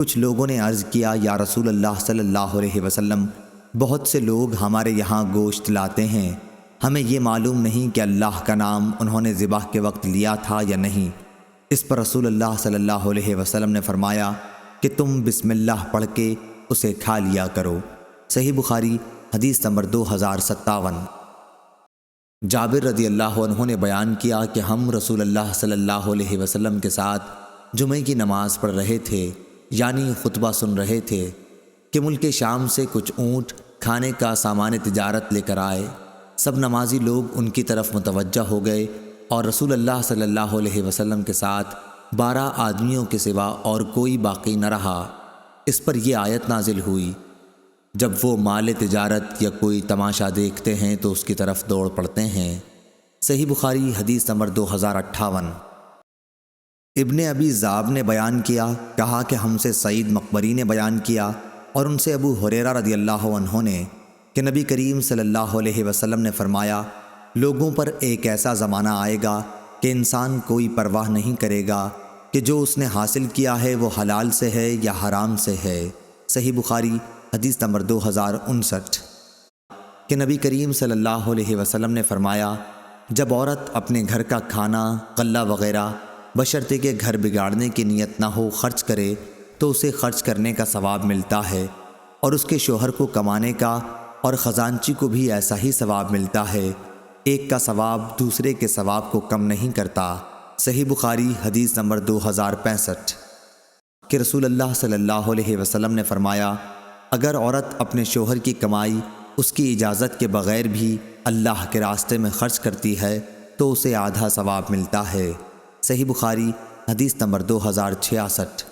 کچھ لوگوں نے عرض کیا یا رسول اللہ صلی اللہ علیہ وسلم، بہت سے لوگ ہمارے یہاں گوشت لاتے ہیں، ہمیں یہ معلوم نہیں کہ اللہ کا نام انہوں نے ذبح کے وقت لیا تھا یا نہیں۔ اس پر رسول اللہ صلی اللہ علیہ وسلم نے فرمایا کہ تم بسم اللہ پڑھ کے اسے کھا لیا کرو۔ صحیح بخاری حدیث نمبر 2057۔ جابر رضی اللہ عنہ نے بیان کیا کہ ہم رسول اللہ صلی اللہ علیہ وسلم کے ساتھ جمعہ کی نماز پڑھ رہے تھے، یعنی خطبہ سن رہے تھے کہ ملک شام سے کچھ اونٹ کھانے کا سامان تجارت لے کر آئے۔ سب نمازی لوگ ان کی طرف متوجہ ہو گئے اور رسول اللہ صلی اللہ علیہ وسلم کے ساتھ 12 آدمیوں کے سوا اور کوئی باقی نہ رہا۔ اس پر یہ آیت نازل ہوئی، جب وہ مال تجارت یا کوئی تماشا دیکھتے ہیں تو اس کی طرف دوڑ پڑتے ہیں۔ صحیح بخاری حدیث نمبر 2058۔ ابن ابی ذئب نے بیان کیا، کہا کہ ہم سے سعید مقبری نے بیان کیا اور ان سے ابو ہریرہ رضی اللہ عنہ نے کہ نبی کریم صلی اللہ علیہ وسلم نے فرمایا، لوگوں پر ایک ایسا زمانہ آئے گا کہ انسان کوئی پرواہ نہیں کرے گا کہ جو اس نے حاصل کیا ہے وہ حلال سے ہے یا حرام سے ہے۔ صحیح بخاری حدیث نمبر 2059۔ کہ نبی کریم صلی اللہ علیہ وسلم نے فرمایا، جب عورت اپنے گھر کا کھانا غلہ وغیرہ بشرطے کہ گھر بگاڑنے کی نیت نہ ہو خرچ کرے تو اسے خرچ کرنے کا ثواب ملتا ہے، اور اس کے شوہر کو کمانے کا اور خزانچی کو بھی ایسا ہی ثواب ملتا ہے۔ ایک کا ثواب دوسرے کے ثواب کو کم نہیں کرتا۔ صحیح بخاری حدیث نمبر 2065۔ کہ رسول اللہ صلی اللہ علیہ وسلم نے فرمایا، اگر عورت اپنے شوہر کی کمائی اس کی اجازت کے بغیر بھی اللہ کے راستے میں خرچ کرتی ہے تو اسے آدھا ثواب ملتا ہے۔ صحیح بخاری حدیث نمبر 2066۔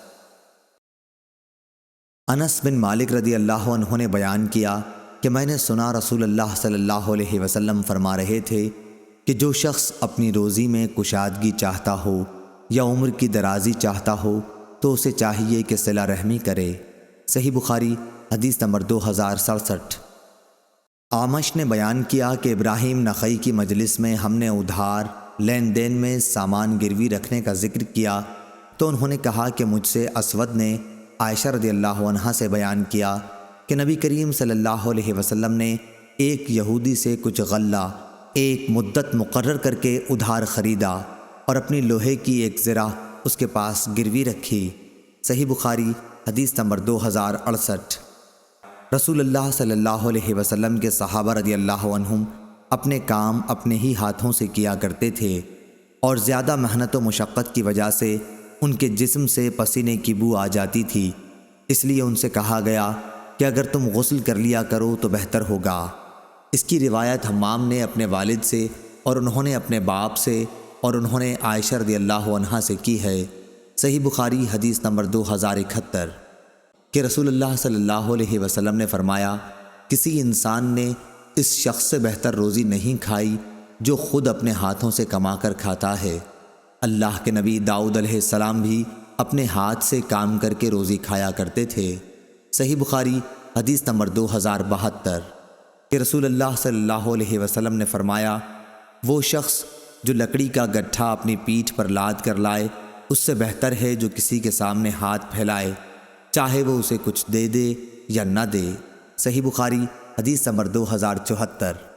انس بن مالک رضی اللہ عنہ نے بیان کیا کہ میں نے سنا رسول اللہ صلی اللہ علیہ وسلم فرما رہے تھے کہ جو شخص اپنی روزی میں کشادگی چاہتا ہو یا عمر کی درازی چاہتا ہو تو اسے چاہیے کہ صلہ رحمی کرے۔ صحیح بخاری حدیث نمبر 2067۔ اعمش نے بیان کیا کہ ابراہیم نخعی کی مجلس میں ہم نے ادھار لین دین میں سامان گروی رکھنے کا ذکر کیا تو انہوں نے کہا کہ مجھ سے اسود نے عائشہ رضی اللہ عنہا سے بیان کیا کہ نبی کریم صلی اللہ علیہ وسلم نے ایک یہودی سے کچھ غلہ ایک مدت مقرر کر کے ادھار خریدا اور اپنی لوہے کی ایک زرہ اس کے پاس گروی رکھی۔ صحیح بخاری حدیث نمبر 2068۔ رسول اللہ صلی اللہ علیہ وسلم کے صحابہ رضی اللہ عنہم اپنے کام اپنے ہی ہاتھوں سے کیا کرتے تھے، اور زیادہ محنت و مشقت کی وجہ سے ان کے جسم سے پسینے کی بو آ جاتی تھی، اس لیے ان سے کہا گیا کہ اگر تم غسل کر لیا کرو تو بہتر ہوگا۔ اس کی روایت حمام نے اپنے والد سے اور انہوں نے اپنے باپ سے اور انہوں نے عائشہ رضی اللہ عنہا سے کی ہے۔ صحیح بخاری حدیث نمبر 2071۔ کہ رسول اللہ صلی اللہ علیہ وسلم نے فرمایا، کسی انسان نے اس شخص سے بہتر روزی نہیں کھائی جو خود اپنے ہاتھوں سے کما کر کھاتا ہے۔ اللہ کے نبی داؤد علیہ السلام بھی اپنے ہاتھ سے کام کر کے روزی کھایا کرتے تھے۔ صحیح بخاری حدیث نمبر 2072۔ کہ رسول اللہ صلی اللہ علیہ وسلم نے فرمایا، وہ شخص جو لکڑی کا گٹھا اپنی پیٹھ پر لاد کر لائے اس سے بہتر ہے جو کسی کے سامنے ہاتھ پھیلائے، چاہے وہ اسے کچھ دے دے یا نہ دے۔ صحیح بخاری حدیث نمبر 2074۔